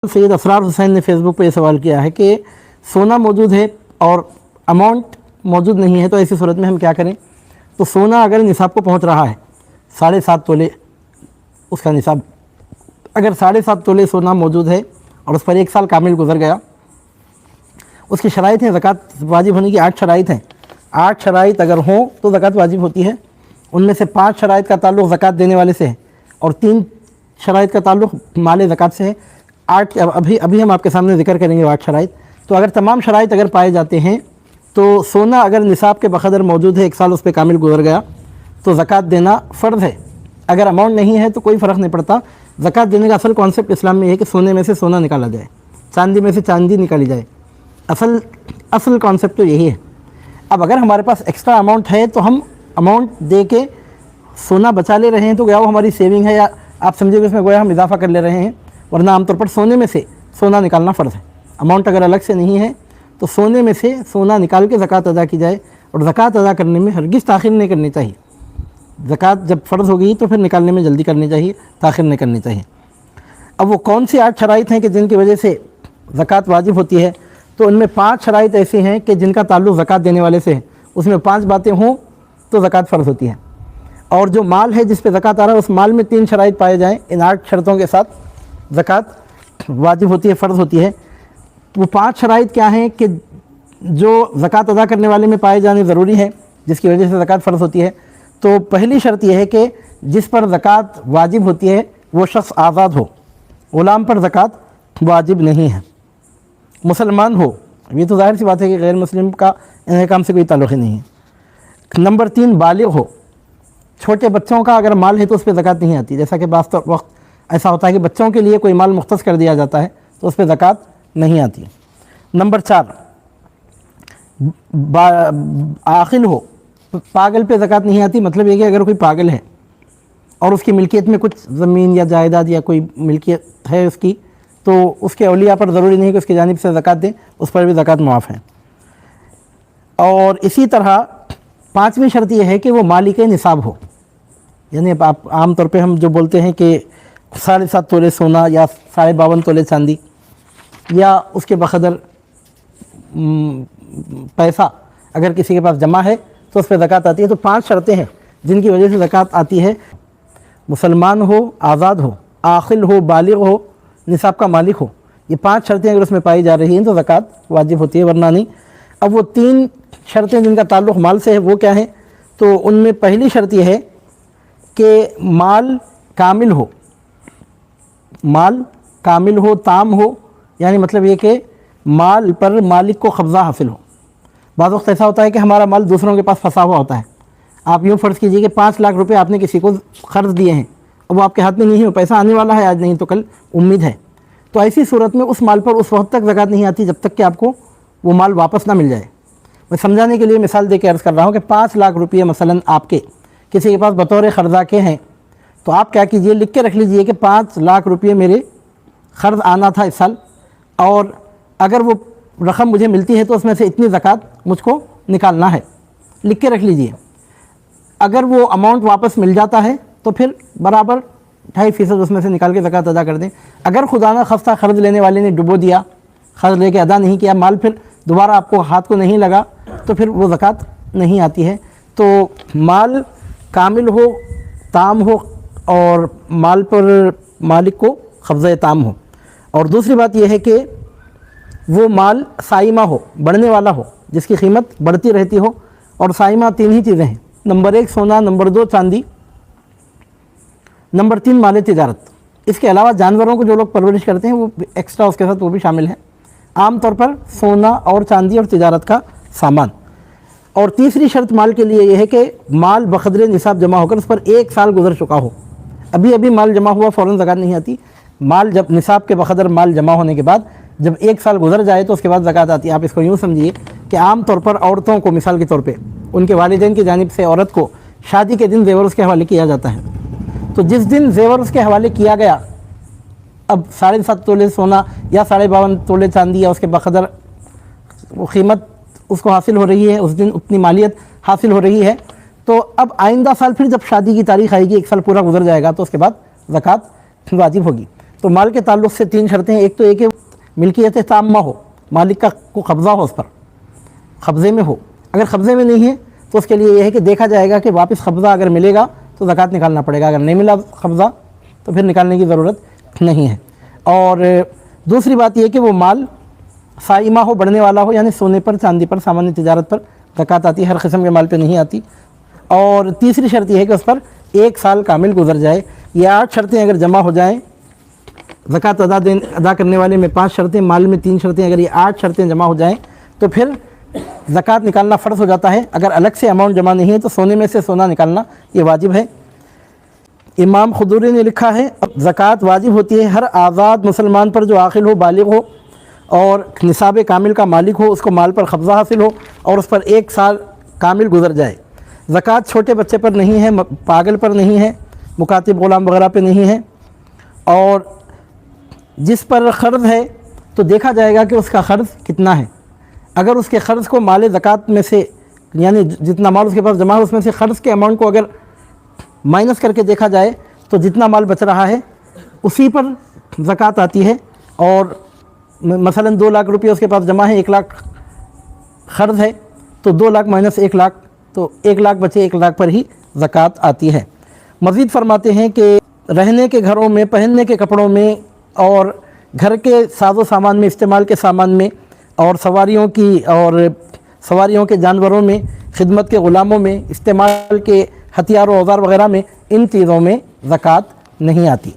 सैयद असरार हुसैन ने फेसबुक पे ये सवाल किया है कि सोना मौजूद है और अमाउंट मौजूद नहीं है, तो ऐसी सूरत में हम क्या करें। तो सोना अगर निसाब को पहुंच रहा है 7.5 तोले, उसका निसाब अगर 7.5 तोले सोना मौजूद है और उस पर 1 साल कामिल गुजर गया, उसकी शराइत हैं ज़कात वाजिब होने की 8 शराइत हैं। 8 शराइत अगर हों तो ज़कात वाजिब होती है। उनमें से 5 शराइत का ताल्लुक़ ज़कात देने वाले से है और 3 शराइत का ताल्लुक़ माल ज़कात से है। 8 अभी हम आपके सामने ज़िक्र करेंगे 8 शराइत। तो अगर तमाम शराइत अगर पाए जाते हैं तो सोना अगर निसाब के बक़दर मौजूद है, 1 साल उस पर कामिल गुजर गया, तो ज़कात देना फ़र्ज़ है। अगर अमाउंट नहीं है तो कोई फ़र्क नहीं पड़ता। ज़कात देने का असल कॉन्सेप्ट इस्लाम में है कि सोने में से सोना निकाला जाए, चांदी में से चांदी निकाली जाए। असल कॉन्सेप्ट तो यही है। अब अगर हमारे पास एक्स्ट्रा अमाउंट है तो हम अमाउंट दे के सोना बचा ले रहे हैं तो क्या वो हमारी सेविंग है, या आप समझिए इसमें गोया हम इजाफा कर ले रहे हैं। वरना आमतौर पर सोने में से सोना निकालना फ़र्ज़ है। अमाउंट अगर अलग से नहीं है तो सोने में से सोना निकाल के ज़कात अदा की जाए, और ज़कात अदा करने में हरगिज़ ताख़िर नहीं करनी चाहिए। ज़कात जब फ़र्ज़ होगी तो फिर निकालने में जल्दी करनी चाहिए, ताख़िर नहीं करनी चाहिए। अब वो कौन सी 8 शराइत हैं कि जिनकी वजह से ज़कात वाजिब होती है, तो उनमें 5 शराइत ऐसी हैं कि जिनका ताल्लुक़ ज़कात देने वाले से है। उसमें 5 बातें हों तो ज़कात फ़र्ज़ होती है। और जो माल है जिस पे ज़कात आ रहा है उस माल में 3 शराइत पाए जाएँ, इन 8 शर्तों के साथ ज़कात वाजिब होती है, फ़र्ज़ होती है। वो 5 शराइत क्या हैं कि जो ज़कात अदा करने वाले में पाए जाने ज़रूरी है, जिसकी वजह से ज़कात फ़र्ज़ होती है। तो पहली शर्त यह है कि जिस पर ज़कात वाजिब होती है वो शख्स आज़ाद हो, ग़ुलाम पर ज़कात वाजिब नहीं है, मुसलमान हो। ये तो ज़ाहिर सी बात है कि गैर मुस्लिम का इन काम से कोई ताल्लुक़ ही नहीं है। नंबर 3 बालिग़ हो। छोटे बच्चों का अगर माल है तो उस पर ज़कात नहीं आती। जैसा कि बाज़ वक्त ऐसा होता है कि बच्चों के लिए कोई माल मुख्तस कर दिया जाता है तो उस पर ज़कात नहीं आती। नंबर 4 आक़िल हो। पागल पे ज़कात नहीं आती। मतलब ये कि अगर कोई पागल है और उसकी मिल्कियत में कुछ ज़मीन या जायदाद या कोई मिल्कियत है उसकी, तो उसके औलिया पर ज़रूरी नहीं कि उसकी जानिब से ज़कात दें, उस पर भी ज़कात मुआफ़ है। और इसी तरह 5वीं शर्त यह है कि वो मालिक निसाब हो। यानी आप आम तौर पे हम जो बोलते हैं कि 7.5 तोले सोना या 52.5 तोले चांदी या उसके बक़दर पैसा अगर किसी के पास जमा है तो उस पर ज़कात आती है। तो 5 शर्तें हैं जिनकी वजह से ज़कात आती है। मुसलमान हो, आज़ाद हो, आक़िल हो, बालिग़ हो, निसाब का मालिक हो। ये 5 शर्तें अगर उसमें पाई जा रही हैं तो ज़कात वाजिब होती है, वरना नहीं। अब वो 3 शर्तें जिनका ताल्लुक़ माल से है वो क्या हैं, तो उनमें पहली शर्त यह है कि माल कामिल हो, माल कामिल हो, ताम हो। यानी मतलब ये कि माल पर मालिक को कब्ज़ा हासिल हो। बाज़ वक्त ऐसा होता है कि हमारा माल दूसरों के पास फंसा हुआ होता है। आप यूँ फ़र्ज़ कीजिए कि 5 लाख रुपए आपने किसी को क़र्ज़ दिए हैं और वो आपके हाथ में नहीं है, पैसा आने वाला है, आज नहीं तो कल उम्मीद है। तो ऐसी सूरत में उस माल पर उस वक्त तक ज़कात नहीं आती जब तक कि आपको वो माल वापस ना मिल जाए। मैं समझाने के लिए मिसाल दे के अर्ज़ कर रहा हूँ कि 5 लाख रुपये मसलन आपके किसी के पास बतौर क़र्ज़ा के हैं, तो आप क्या कीजिए, लिख के रख लीजिए कि 5 लाख रुपये मेरे क़र्ज़ आना था इस साल, और अगर वो रकम मुझे मिलती है तो उसमें से इतनी ज़कात मुझको निकालना है। लिख के रख लीजिए। अगर वो अमाउंट वापस मिल जाता है तो फिर बराबर 2.5% उसमें से निकाल के ज़कात अदा कर दें। अगर खुदा न ख़स्ता क़र्ज़ लेने वाले ने डुबो दिया, क़र्ज़ लेके अदा नहीं किया, माल फिर दोबारा आपको हाथ को नहीं लगा, तो फिर वो ज़कात नहीं आती है। तो माल कामिल हो, ताम हो, और माल पर मालिक को कब्ज़ा ताम हो। और दूसरी बात यह है कि वो माल साइमा हो, बढ़ने वाला हो, जिसकी कीमत बढ़ती रहती हो। और साइमा 3 ही चीज़ें हैं। नंबर 1 सोना, नंबर 2 चांदी, नंबर 3 माल तिजारत। इसके अलावा जानवरों को जो लोग परवरिश करते हैं वो एक्स्ट्रा उसके साथ वो भी शामिल है। आम तौर पर सोना और चांदी और तिजारत का सामान। और तीसरी शर्त माल के लिए यह है कि माल बक़दर निसाब जमा होकर उस पर 1 साल गुजर चुका हो। अभी अभी माल जमा हुआ फ़ौरन ज़कात नहीं आती। माल जब निसाब के बक़दर माल जमा होने के बाद जब 1 साल गुजर जाए तो उसके बाद ज़कात आती है। आप इसको यूँ समझिए कि आम तौर पर औरतों को, मिसाल के तौर पे, उनके वालिदैन की जानिब से औरत को शादी के दिन ज़ेवर उसके हवाले किया जाता है। तो जिस दिन ज़ेवर उसके हवाले किया गया, अब 7.5 तोले सोना या 52.5 तोले चांदी या उसके बक़दर वो कीमत उसको हासिल हो रही है, उस दिन उतनी मालियत हासिल हो रही है, तो अब आइंदा साल फिर जब शादी की तारीख़ आएगी, 1 साल पूरा गुजर जाएगा, तो उसके बाद ज़कात वाजिब होगी। تو مال کے تعلق سے 3 شرطیں ہیں. ایک تو کہ ملکیت تامہ ہو، مالک کا کو قبضہ ہو، اس پر قبضے میں ہو. اگر قبضے میں نہیں ہے تو اس کے لیے یہ ہے کہ دیکھا جائے گا کہ واپس قبضہ اگر ملے گا تو زکوٰۃ نکالنا پڑے گا، اگر نہیں ملا قبضہ تو پھر نکالنے کی ضرورت نہیں ہے. اور دوسری بات یہ کہ وہ مال سائمہ ہو، بڑھنے والا ہو، یعنی سونے پر، چاندی پر، سامان تجارت پر زکوٰۃ آتی ہے، ہر قسم کے مال پہ نہیں آتی. اور تیسری شرط یہ ہے کہ اس پر 1 سال کامل گزر جائے. یہ 8 شرطیں اگر جمع ہو جائیں، زکوٰۃ ادا کرنے والے میں 5 شرطیں، مال میں 3 شرطیں، اگر یہ 8 شرطیں جمع ہو جائیں تو پھر زکوٰۃ نکالنا فرض ہو جاتا ہے. اگر الگ سے اماؤنٹ جمع نہیں ہے تو سونے میں سے سونا نکالنا یہ واجب ہے. امام خضوری نے لکھا ہے زکوٰۃ واجب ہوتی ہے ہر آزاد مسلمان پر جو عاقل ہو، بالغ ہو اور نصاب کامل کا مالک ہو، اس کو مال پر قبضہ حاصل ہو اور اس پر 1 سال کامل گزر جائے. زکوٰۃ چھوٹے بچے پر نہیں ہے، پاگل پر نہیں ہے، مکاتب غلام وغیرہ پہ نہیں ہے. اور جس پر قرض ہے تو دیکھا جائے گا کہ اس کا قرض کتنا ہے. اگر اس کے قرض کو مال زکوٰۃ میں سے، یعنی جتنا مال اس کے پاس جمع ہے اس میں سے قرض کے اماؤنٹ کو اگر مائنس کر کے دیکھا جائے تو جتنا مال بچ رہا ہے اسی پر زکوٰۃ آتی ہے. اور مثلا 2 لاکھ روپے اس کے پاس جمع ہے، 1 لاکھ قرض ہے، تو 2 لاکھ مائنس 1 لاکھ تو 1 لاکھ بچے، 1 لاکھ پر ہی زکوٰۃ آتی ہے. مزید فرماتے ہیں کہ رہنے کے گھروں میں، پہننے کے کپڑوں میں اور گھر کے ساز و سامان میں، استعمال کے سامان میں اور سواریوں کے جانوروں میں، خدمت کے غلاموں میں، استعمال کے ہتھیار و اوزار وغیرہ میں، ان چیزوں میں زکوٰۃ نہیں آتی.